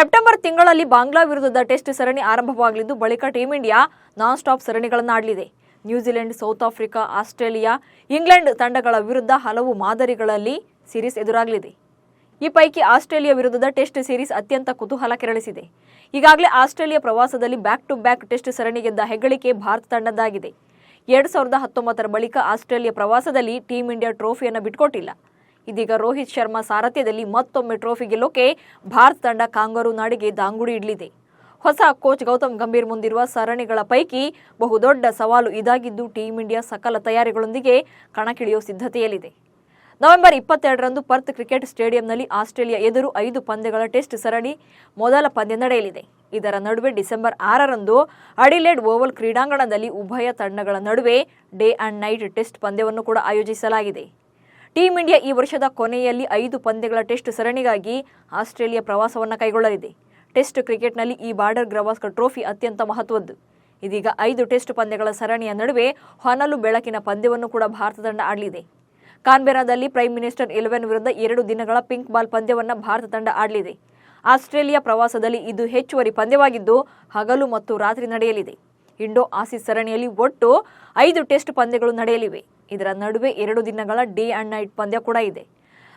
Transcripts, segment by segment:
September ತಿಂಗಳಲ್ಲಿ ಬಾಂಗ್ಲಾ ವಿರುದ್ಧದ test ಸರಣಿ ಆರಂಭವಾಗಲಿದ್ದು ಬಳಿಕ ಟೀಂ ಇಂಡಿಯಾ ನಾನ್ ಸ್ಟಾಪ್ ಸರಣಿಗಳನ್ನು ಆಡಲಿದೆ. New Zealand, south Africa, Australia, England ತಂಡಗಳ ವಿರುದ್ಧ ಹಲವು ಮಾದರಿಗಳಲ್ಲಿ ಸೀರೀಸ್ ಎದುರಾಗಲಿದೆ. ಈ ಪೈಕಿ ಆಸ್ಟ್ರೇಲಿಯಾ ವಿರುದ್ಧದ ಟೆಸ್ಟ್ ಸೀರೀಸ್ ಅತ್ಯಂತ ಕುತೂಹಲ ಕೆರಳಿಸಿದೆ. ಈಗಾಗಲೇ ಆಸ್ಟ್ರೇಲಿಯಾ ಪ್ರವಾಸದಲ್ಲಿ ಬ್ಯಾಕ್ ಟು ಬ್ಯಾಕ್ ಟೆಸ್ಟ್ ಸರಣಿ ಗೆದ್ದ ಹೆಗ್ಗಳಿಕೆ ಭಾರತ ತಂಡದ್ದಾಗಿದೆ. 2019 ಬಳಿಕ ಆಸ್ಟ್ರೇಲಿಯಾ ಪ್ರವಾಸದಲ್ಲಿ ಟೀಂ ಇಂಡಿಯಾ ಟ್ರೋಫಿಯನ್ನು ಬಿಟ್ಕೊಟ್ಟಿಲ್ಲ. ಇದೀಗ ರೋಹಿತ್ ಶರ್ಮಾ ಸಾರಥ್ಯದಲ್ಲಿ ಮತ್ತೊಮ್ಮೆ ಟ್ರೋಫಿ ಗೆಲ್ಲೋಕೆ ಭಾರತ ತಂಡ ಕಾಂಗರೂ ನಾಡಿಗೆ ದಾಂಗುಡಿ ಇಡಲಿದೆ. ಹೊಸ ಕೋಚ್ ಗೌತಮ್ ಗಂಭೀರ್ ಮುಂದಿರುವ ಸರಣಿಗಳ ಪೈಕಿ ಬಹುದೊಡ್ಡ ಸವಾಲು ಇದಾಗಿದ್ದು ಟೀಂ ಇಂಡಿಯಾ ಸಕಲ ತಯಾರಿಗಳೊಂದಿಗೆ ಕಣಕ್ಕಿಳಿಯುವ ಸಿದ್ಧತೆಯಲ್ಲಿದೆ. ನವೆಂಬರ್ 22ರಂದು ಪರ್ತ್ ಕ್ರಿಕೆಟ್ ಸ್ಟೇಡಿಯಂನಲ್ಲಿ ಆಸ್ಟ್ರೇಲಿಯಾ ಎದುರು 5 ಪಂದ್ಯಗಳ ಟೆಸ್ಟ್ ಸರಣಿ ಮೊದಲ ಪಂದ್ಯ ನಡೆಯಲಿದೆ. ಇದರ ನಡುವೆ ಡಿಸೆಂಬರ್ 6ರಂದು ಅಡಿಲೇಡ್ ಓವಲ್ ಕ್ರೀಡಾಂಗಣದಲ್ಲಿ ಉಭಯ ತಂಡಗಳ ನಡುವೆ ಡೇ ಅಂಡ್ ನೈಟ್ ಟೆಸ್ಟ್ ಪಂದ್ಯವನ್ನು ಕೂಡ ಆಯೋಜಿಸಲಾಗಿದೆ. ಟೀಂ ಇಂಡಿಯಾ ಈ ವರ್ಷದ ಕೊನೆಯಲ್ಲಿ 5 ಪಂದ್ಯಗಳ ಟೆಸ್ಟ್ ಸರಣಿಗಾಗಿ ಆಸ್ಟ್ರೇಲಿಯಾ ಪ್ರವಾಸವನ್ನು ಕೈಗೊಳ್ಳಲಿದೆ. ಟೆಸ್ಟ್ ಕ್ರಿಕೆಟ್ನಲ್ಲಿ ಈ ಬಾರ್ಡರ್ ಗವಾಸ್ಕರ್ ಟ್ರೋಫಿ ಅತ್ಯಂತ ಮಹತ್ವದ್ದು. ಇದೀಗ 5 ಟೆಸ್ಟ್ ಪಂದ್ಯಗಳ ಸರಣಿಯ ನಡುವೆ ಹೊನಲು ಬೆಳಕಿನ ಪಂದ್ಯವನ್ನು ಕೂಡ ಭಾರತ ತಂಡ ಆಡಲಿದೆ. ಕಾನ್ಬೆರಾದಲ್ಲಿ ಪ್ರೈಮ್ ಮಿನಿಸ್ಟರ್ 11 ವಿರುದ್ಧ 2 ದಿನಗಳ ಪಿಂಕ್ ಬಾಲ್ ಪಂದ್ಯವನ್ನು ಭಾರತ ತಂಡ ಆಡಲಿದೆ. ಆಸ್ಟ್ರೇಲಿಯಾ ಪ್ರವಾಸದಲ್ಲಿ ಇದು ಹೆಚ್ಚುವರಿ ಪಂದ್ಯವಾಗಿದ್ದು ಹಗಲು ಮತ್ತು ರಾತ್ರಿ ನಡೆಯಲಿದೆ. ಇಂಡೋ ಆಸೀಸ್ ಸರಣಿಯಲ್ಲಿ ಒಟ್ಟು 5 ಟೆಸ್ಟ್ ಪಂದ್ಯಗಳು ನಡೆಯಲಿವೆ. ಇದರ ನಡುವೆ 2 ದಿನಗಳ ಡೇ ಅಂಡ್ ನೈಟ್ ಪಂದ್ಯ ಕೂಡ ಇದೆ.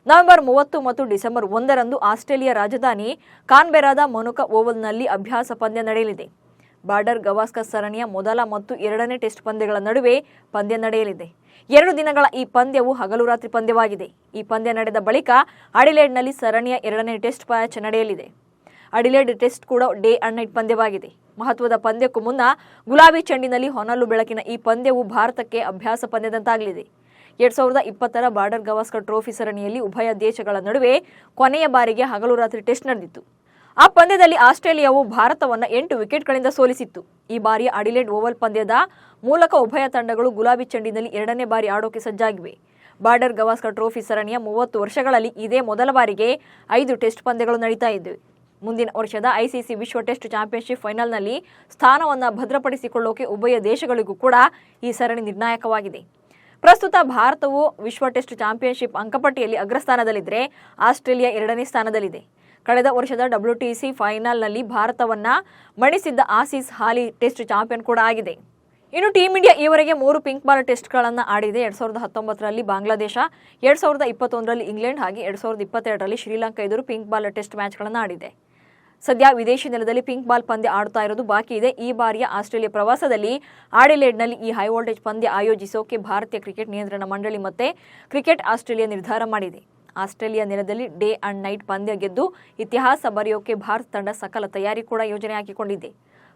ನವೆಂಬರ್ 30 ಮತ್ತು ಡಿಸೆಂಬರ್ 1ರಂದು ಆಸ್ಟ್ರೇಲಿಯಾ ರಾಜಧಾನಿ ಕಾನ್ಬೆರಾದ ಮನುಕಾ ಓವಲ್ನಲ್ಲಿ ಅಭ್ಯಾಸ ಪಂದ್ಯ ನಡೆಯಲಿದೆ. ಬಾರ್ಡರ್ ಗವಾಸ್ಕರ್ ಸರಣಿಯ ಮೊದಲ ಮತ್ತು 2ನೇ ಟೆಸ್ಟ್ ಪಂದ್ಯಗಳ ನಡುವೆ ಪಂದ್ಯ ನಡೆಯಲಿದೆ. 2 ದಿನಗಳ ಈ ಪಂದ್ಯವು ಹಗಲು ರಾತ್ರಿ ಪಂದ್ಯವಾಗಿದೆ. ಈ ಪಂದ್ಯ ನಡೆದ ಬಳಿಕ ಅಡಿಲೇಡ್ನಲ್ಲಿ ಸರಣಿಯ 2ನೇ ಟೆಸ್ಟ್ ಮ್ಯಾಚ್ ನಡೆಯಲಿದೆ. ಅಡಿಲೇಡ್ ಟೆಸ್ಟ್ ಕೂಡ ಡೇ ಅಂಡ್ ನೈಟ್ ಪಂದ್ಯವಾಗಿದೆ. ಮಹತ್ವದ ಪಂದ್ಯಕ್ಕೂ ಮುನ್ನ ಗುಲಾಬಿ ಚೆಂಡಿನಲ್ಲಿ ಹೊನಲು ಬೆಳಕಿನ ಈ ಪಂದ್ಯವು ಭಾರತಕ್ಕೆ ಅಭ್ಯಾಸ ಪಂದ್ಯದಂತಾಗಲಿದೆ. 2020ರ ಬಾರ್ಡರ್ ಗವಾಸ್ಕರ್ ಟ್ರೋಫಿ ಸರಣಿಯಲ್ಲಿ ಉಭಯ ದೇಶಗಳ ನಡುವೆ ಕೊನೆಯ ಬಾರಿಗೆ ಹಗಲು ರಾತ್ರಿ ಟೆಸ್ಟ್ ನಡೆದಿತ್ತು. ಆ ಪಂದ್ಯದಲ್ಲಿ ಆಸ್ಟ್ರೇಲಿಯಾವು ಭಾರತವನ್ನು 8 ವಿಕೆಟ್ಗಳಿಂದ ಸೋಲಿಸಿತ್ತು. ಈ ಬಾರಿಯ ಅಡಿಲೇಡ್ ಓವಲ್ ಪಂದ್ಯದ ಮೂಲಕ ಉಭಯ ತಂಡಗಳು ಗುಲಾಬಿ ಚೆಂಡಿನಲ್ಲಿ 2ನೇ ಬಾರಿ ಆಡೋಕೆ ಸಜ್ಜಾಗಿವೆ. ಬಾರ್ಡರ್ ಗವಾಸ್ಕರ್ ಟ್ರೋಫಿ ಸರಣಿಯ 30 ವರ್ಷಗಳಲ್ಲಿ ಇದೇ ಮೊದಲ ಬಾರಿಗೆ 5 ಟೆಸ್ಟ್ ಪಂದ್ಯಗಳು ನಡೀತಾ ಇದ್ದವು. ಮುಂದಿನ ವರ್ಷದ ಐಸಿಸಿ ವಿಶ್ವ ಟೆಸ್ಟ್ ಚಾಂಪಿಯನ್ಶಿಪ್ ಫೈನಲ್ನಲ್ಲಿ ಸ್ಥಾನವನ್ನು ಭದ್ರಪಡಿಸಿಕೊಳ್ಳೋಕೆ ಉಭಯ ದೇಶಗಳಿಗೂ ಕೂಡ ಈ ಸರಣಿ ನಿರ್ಣಾಯಕವಾಗಿದೆ. ಪ್ರಸ್ತುತ ಭಾರತವು ವಿಶ್ವ ಟೆಸ್ಟ್ ಚಾಂಪಿಯನ್ಶಿಪ್ ಅಂಕಪಟ್ಟಿಯಲ್ಲಿ ಅಗ್ರಸ್ಥಾನದಲ್ಲಿದ್ದರೆ ಆಸ್ಟ್ರೇಲಿಯಾ 2ನೇ ಸ್ಥಾನದಲ್ಲಿದೆ. ಕಳೆದ ವರ್ಷದ WTC ಫೈನಲ್ನಲ್ಲಿ ಭಾರತವನ್ನು ಮಣಿಸಿದ್ದ ಆಸೀಸ್ ಹಾಲಿ ಟೆಸ್ಟ್ ಚಾಂಪಿಯನ್ ಕೂಡ ಆಗಿದೆ. ಇನ್ನು ಟೀಂ ಇಂಡಿಯಾ ಈವರೆಗೆ 3 ಪಿಂಕ್ ಬಾಲ್ ಟೆಸ್ಟ್ಗಳನ್ನು ಆಡಿದೆ. 2019ರಲ್ಲಿ ಬಾಂಗ್ಲಾದೇಶ, 2021ರಲ್ಲಿ ಇಂಗ್ಲೆಂಡ್ ಹಾಗೆ 2022ರಲ್ಲಿ ಶ್ರೀಲಂಕಾ ಎದುರು ಪಿಂಕ್ ಬಾಲ್ ಟೆಸ್ಟ್ ಮ್ಯಾಚ್ಗಳನ್ನು ಆಡಿದೆ. ಸದ್ಯ ವಿದೇಶಿ ನೆಲದಲ್ಲಿ ಪಿಂಕ್ ಬಾಲ್ ಪಂದ್ಯ ಆಡುತ್ತಾ ಇರೋದು ಬಾಕಿ ಇದೆ. ಈ ಬಾರಿಯ ಆಸ್ಟ್ರೇಲಿಯಾ ಪ್ರವಾಸದಲ್ಲಿ ಅಡಿಲೇಡ್ನಲ್ಲಿ ಈ ಹೈ ವೋಲ್ಟೇಜ್ ಪಂದ್ಯ ಆಯೋಜಿಸೋಕೆ ಭಾರತೀಯ ಕ್ರಿಕೆಟ್ ನಿಯಂತ್ರಣ ಮಂಡಳಿ ಮತ್ತೆ ಕ್ರಿಕೆಟ್ ಆಸ್ಟ್ರೇಲಿಯಾ ನಿರ್ಧಾರ ಮಾಡಿದೆ. ಆಸ್ಟ್ರೇಲಿಯಾ ನೆಲದಲ್ಲಿ ಡೇ ಅಂಡ್ ನೈಟ್ ಪಂದ್ಯ ಗೆದ್ದು ಇತಿಹಾಸ ಬರೆಯೋಕೆ ಭಾರತ ತಂಡ ಸಕಲ ತಯಾರಿ ಕೂಡ ಯೋಜನೆ ಹಾಕಿಕೊಂಡಿದೆ.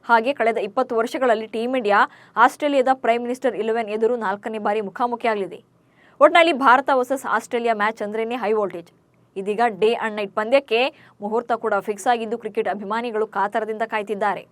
ಹಾಗೆ ಕಳೆದ 20 ವರ್ಷಗಳಲ್ಲಿ ಟೀಂ ಇಂಡಿಯಾ ಆಸ್ಟ್ರೇಲಿಯಾದ ಪ್ರೈಮ್ ಮಿನಿಸ್ಟರ್ 11 ಎದುರು 4ನೇ ಬಾರಿ ಮುಖಾಮುಖಿಯಾಗಲಿದೆ. ಒಟ್ನಲ್ಲಿ ಭಾರತ ವರ್ಸಸ್ ಆಸ್ಟ್ರೇಲಿಯಾ ಮ್ಯಾಚ್ ಅಂದ್ರೇನೆ ಹೈ ವೋಲ್ಟೇಜ್. ಇದೀಗ ಡೇ ಅಂಡ್ ನೈಟ್ ಪಂದ್ಯಕ್ಕೆ ಮುಹೂರ್ತ ಕೂಡ ಫಿಕ್ಸ್ ಆಗಿದ್ದು ಕ್ರಿಕೆಟ್ ಅಭಿಮಾನಿಗಳು ಕಾತರದಿಂದ ಕಾಯ್ತಿದ್ದಾರೆ.